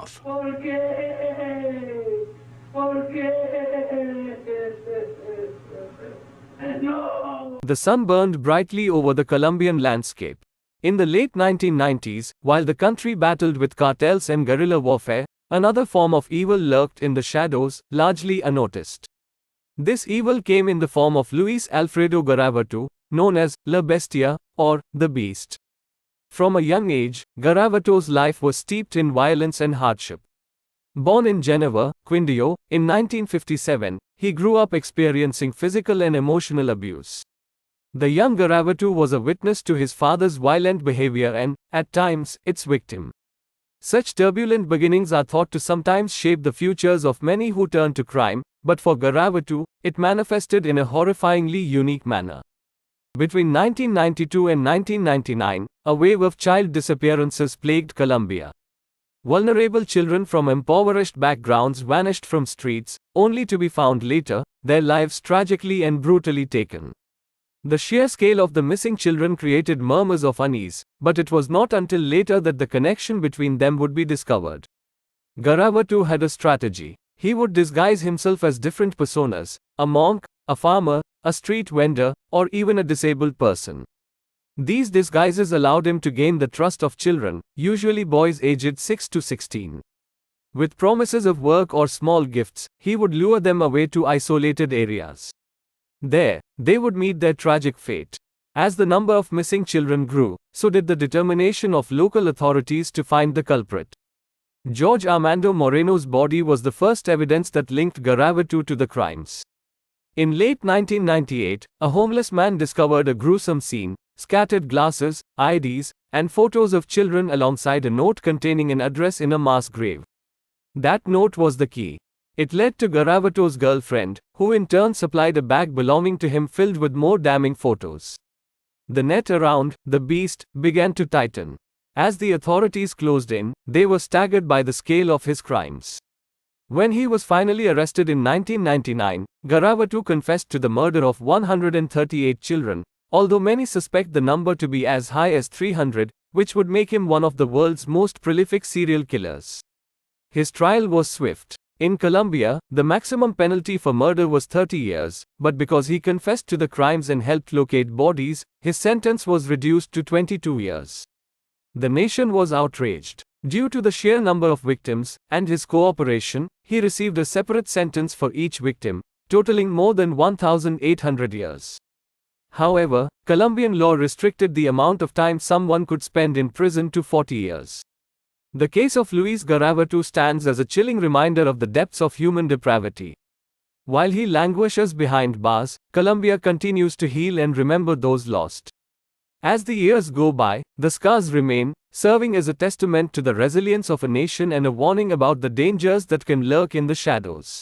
off. ¿Por qué? ¿Por qué? No! The sun burned brightly over the Colombian landscape. In the late 1990s, while the country battled with cartels and guerrilla warfare, another form of evil lurked in the shadows, largely unnoticed. This evil came in the form of Luis Alfredo Garavito, known as La Bestia, or the Beast. From a young age, Garavito's life was steeped in violence and hardship. Born in Geneva, Quindío, in 1957, he grew up experiencing physical and emotional abuse. The young Garavito was a witness to his father's violent behavior and, at times, its victim. Such turbulent beginnings are thought to sometimes shape the futures of many who turn to crime, but for Garavito, it manifested in a horrifyingly unique manner. Between 1992 and 1999, a wave of child disappearances plagued Colombia. Vulnerable children from impoverished backgrounds vanished from streets, only to be found later, their lives tragically and brutally taken. The sheer scale of the missing children created murmurs of unease, but it was not until later that the connection between them would be discovered. Garavito had a strategy. He would disguise himself as different personas: a monk, a farmer, a street vendor, or even a disabled person. These disguises allowed him to gain the trust of children, usually boys aged 6 to 16. With promises of work or small gifts, he would lure them away to isolated areas. There, they would meet their tragic fate. As the number of missing children grew, so did the determination of local authorities to find the culprit. Jorge Armando Moreno's body was the first evidence that linked Garavito to the crimes. In late 1998, a homeless man discovered a gruesome scene: scattered glasses, IDs, and photos of children alongside a note containing an address in a mass grave. That note was the key. It led to Garavito's girlfriend, who in turn supplied a bag belonging to him filled with more damning photos. The net around the beast began to tighten. As the authorities closed in, they were staggered by the scale of his crimes. When he was finally arrested in 1999, Garavito confessed to the murder of 138 children, although many suspect the number to be as high as 300, which would make him one of the world's most prolific serial killers. His trial was swift. In Colombia, the maximum penalty for murder was 30 years, but because he confessed to the crimes and helped locate bodies, his sentence was reduced to 22 years. The nation was outraged. Due to the sheer number of victims, and his cooperation, he received a separate sentence for each victim, totaling more than 1,800 years. However, Colombian law restricted the amount of time someone could spend in prison to 40 years. The case of Luis Garavito stands as a chilling reminder of the depths of human depravity. While he languishes behind bars, Colombia continues to heal and remember those lost. As the years go by, the scars remain, serving as a testament to the resilience of a nation and a warning about the dangers that can lurk in the shadows.